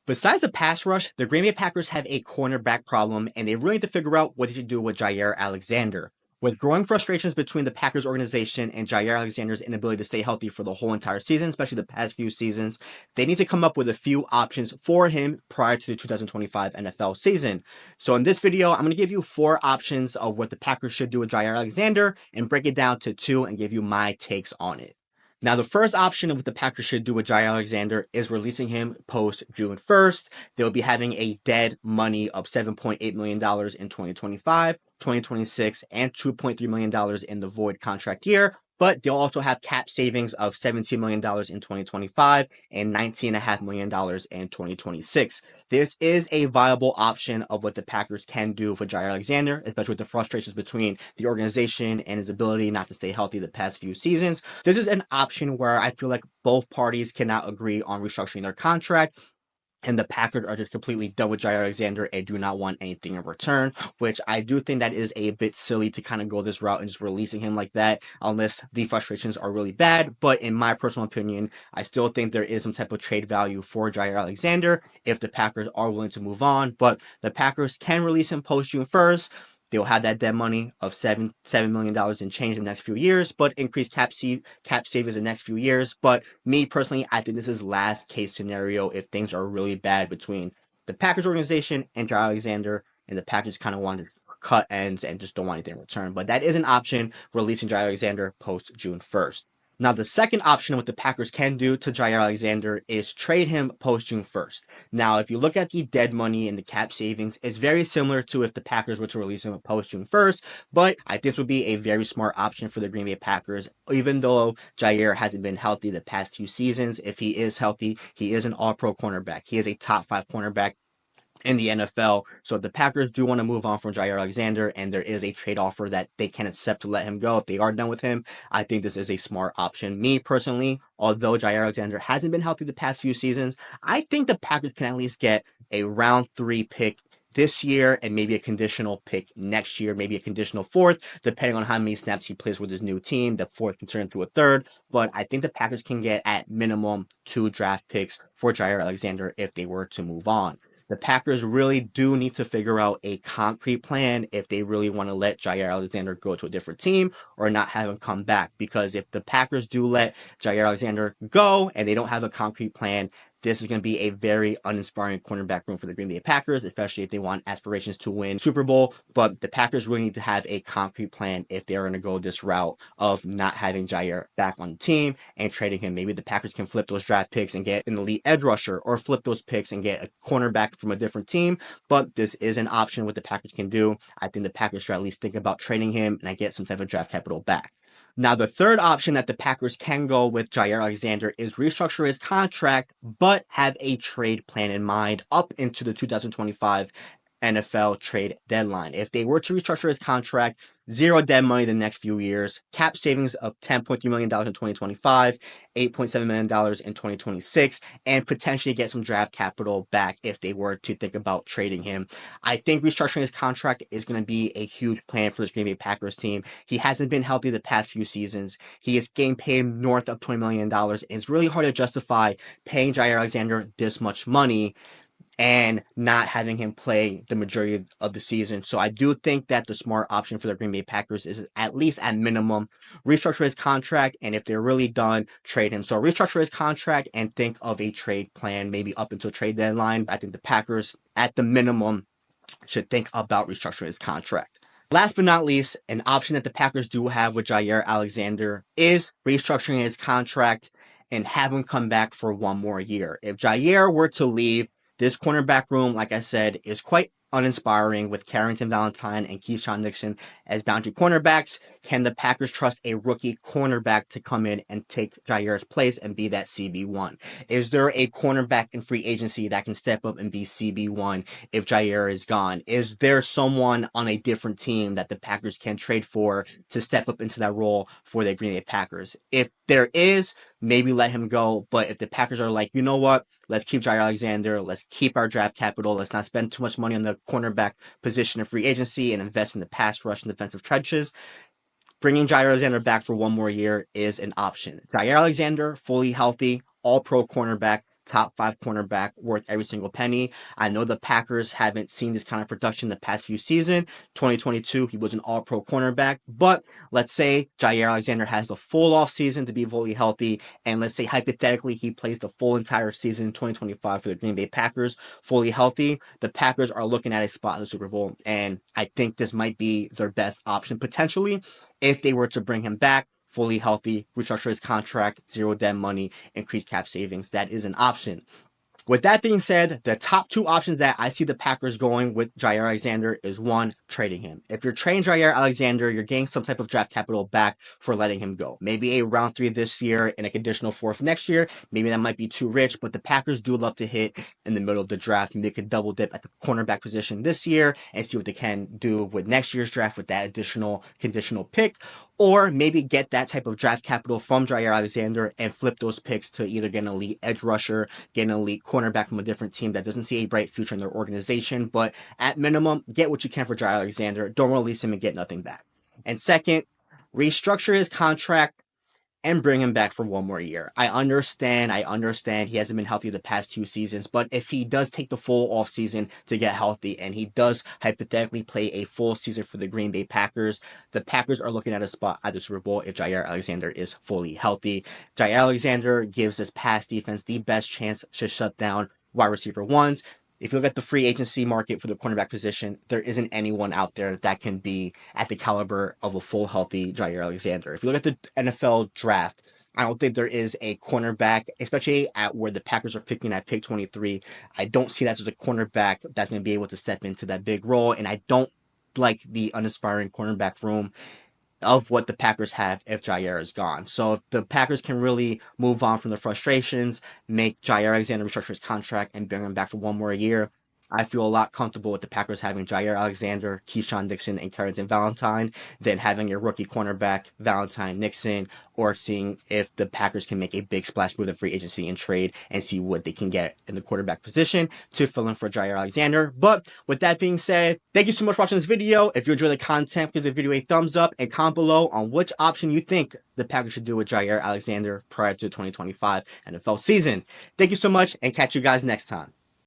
Besides the pass rush, the Green Bay Packers have a cornerback problem, and they really need to figure out what they should do with Jaire Alexander. With growing frustrations between the Packers organization and Jaire Alexander's inability to stay healthy for the whole entire season, especially the past few seasons, they need to come up with a few options for him prior to the 2025 NFL season. So in this video, I'm going to give you 4 options of what the Packers should do with Jaire Alexander and break it down to 2 and give you my takes on it. Now, the first option of what the Packers should do with Jaire Alexander is releasing him post June 1st. They'll be having a dead money of $7.8 million in 2025, 2026, and $2.3 million in the void contract year. But they'll also have cap savings of $17 million in 2025 and $19.5 million in 2026. This is a viable option of what the Packers can do for Jaire Alexander, especially with the frustrations between the organization and his ability not to stay healthy the past few seasons. This is an option where I feel like both parties cannot agree on restructuring their contract, and the Packers are just completely done with Jaire Alexander and do not want anything in return, which I do think that is a bit silly to kind of go this route and just releasing him like that, unless the frustrations are really bad. But in my personal opinion, I still think there is some type of trade value for Jaire Alexander if the Packers are willing to move on. But the Packers can release him post June 1st. They'll have that dead money of $7 million in change in the next few years, but increased cap savings in the next few years. But me personally, I think this is last case scenario if things are really bad between the Packers organization and Jaire Alexander, and the Packers kind of want to cut ends and just don't want anything in return. But that is an option, releasing Jaire Alexander post June 1st. Now, the second option what the Packers can do to Jaire Alexander is trade him post June 1st. Now, if you look at the dead money and the cap savings, it's very similar to if the Packers were to release him post June 1st, but I think this would be a very smart option for the Green Bay Packers, even though Jaire hasn't been healthy the past 2 seasons. If he is healthy, he is an all-pro cornerback. He is a top 5 cornerback in the NFL. So if the Packers do want to move on from Jaire Alexander and there is a trade offer that they can accept to let him go if they are done with him, I think this is a smart option. Me personally, although Jaire Alexander hasn't been healthy the past few seasons, I think the Packers can at least get a round 3 pick this year and maybe a conditional pick next year, maybe a conditional 4th, depending on how many snaps he plays with his new team. The 4th can turn into a 3rd, but I think the Packers can get at minimum 2 draft picks for Jaire Alexander if they were to move on. The Packers really do need to figure out a concrete plan if they really want to let Jaire Alexander go to a different team or not have him come back. Because if the Packers do let Jaire Alexander go and they don't have a concrete plan, this is going to be a very uninspiring cornerback room for the Green Bay Packers, especially if they want aspirations to win Super Bowl. But the Packers really need to have a concrete plan if they're going to go this route of not having Jaire back on the team and trading him. Maybe the Packers can flip those draft picks and get an elite edge rusher, or flip those picks and get a cornerback from a different team. But this is an option what the Packers can do. I think the Packers should at least think about trading him and get some type of draft capital back. Now, the third option that the Packers can go with Jaire Alexander is restructure his contract, but have a trade plan in mind up into the 2025 NFL trade deadline. If they were to restructure his contract, 0 dead money the next few years, cap savings of $10.3 million in 2025, $8.7 million in 2026, and potentially get some draft capital back if they were to think about trading him. I think restructuring his contract is going to be a huge plan for this Green Bay Packers team. He hasn't been healthy the past few seasons. He is getting paid north of $20 million, and it's really hard to justify paying Jaire Alexander this much money and not having him play the majority of the season. So I do think that the smart option for the Green Bay Packers is at least at minimum restructure his contract, and if they're really done, trade him. So restructure his contract and think of a trade plan, maybe up until trade deadline. I think the Packers at the minimum should think about restructuring his contract. Last but not least, an option that the Packers do have with Jaire Alexander is restructuring his contract and have him come back for 1 more year. If Jaire were to leave, this cornerback room, like I said, is quite uninspiring with Carrington Valentine and Keyshawn Nixon as boundary cornerbacks. Can the Packers trust a rookie cornerback to come in and take Jaire's place and be that CB1? Is there a cornerback in free agency that can step up and be CB1 if Jaire is gone? Is there someone on a different team that the Packers can trade for to step up into that role for the Green Bay Packers? If there is, maybe let him go. But if the Packers are like, you know what, let's keep Jaire Alexander, let's keep our draft capital, let's not spend too much money on the cornerback position in free agency and invest in the pass rush and defensive trenches, bringing Jaire Alexander back for 1 more year is an option. Jaire Alexander, fully healthy, all-pro cornerback, top 5 cornerback worth every single penny. I know the Packers haven't seen this kind of production the past few seasons. 2022, he was an all-pro cornerback, but let's say Jaire Alexander has the full off season to be fully healthy, and let's say hypothetically he plays the full entire season in 2025 for the Green Bay Packers fully healthy. The Packers are looking at a spot in the Super Bowl, and I think this might be their best option potentially if they were to bring him back fully healthy, restructure his contract, zero dead money, increase cap savings. That is an option. With that being said, the top 2 options that I see the Packers going with Jaire Alexander is 1, trading him. If you're trading Jaire Alexander, you're getting some type of draft capital back for letting him go. Maybe a round 3 this year and a conditional 4th next year. Maybe that might be too rich, but the Packers do love to hit in the middle of the draft. Maybe they could double dip at the cornerback position this year and see what they can do with next year's draft with that additional conditional pick. Or maybe get that type of draft capital from Jaire Alexander and flip those picks to either get an elite edge rusher, get an elite cornerback from a different team that doesn't see a bright future in their organization. But at minimum, get what you can for Jaire Alexander. Don't release him and get nothing back. And second, restructure his contract and bring him back for 1 more year. I understand he hasn't been healthy the past 2 seasons, but if he does take the full off season to get healthy and he does hypothetically play a full season for the Green Bay Packers, the Packers are looking at a spot at the Super Bowl if Jaire Alexander is fully healthy. Jaire Alexander gives this pass defense the best chance to shut down wide receiver ones. If you look at the free agency market for the cornerback position, there isn't anyone out there that can be at the caliber of a full healthy Jaire Alexander. If you look at the NFL draft, I don't think there is a cornerback, especially at where the Packers are picking at pick 23. I don't see that as a cornerback that's going to be able to step into that big role, and I don't like the uninspiring cornerback room of what the Packers have if Jaire is gone. So if the Packers can really move on from the frustrations, make Jaire Alexander restructure his contract and bring him back for 1 more year, I feel a lot comfortable with the Packers having Jaire Alexander, Keyshawn Nixon, and Carrington Valentine than having a rookie cornerback, Valentine Nixon, or seeing if the Packers can make a big splash move in free agency and trade and see what they can get in the quarterback position to fill in for Jaire Alexander. But with that being said, thank you so much for watching this video. If you enjoyed the content, give the video a thumbs up and comment below on which option you think the Packers should do with Jaire Alexander prior to the 2025 NFL season. Thank you so much and catch you guys next time.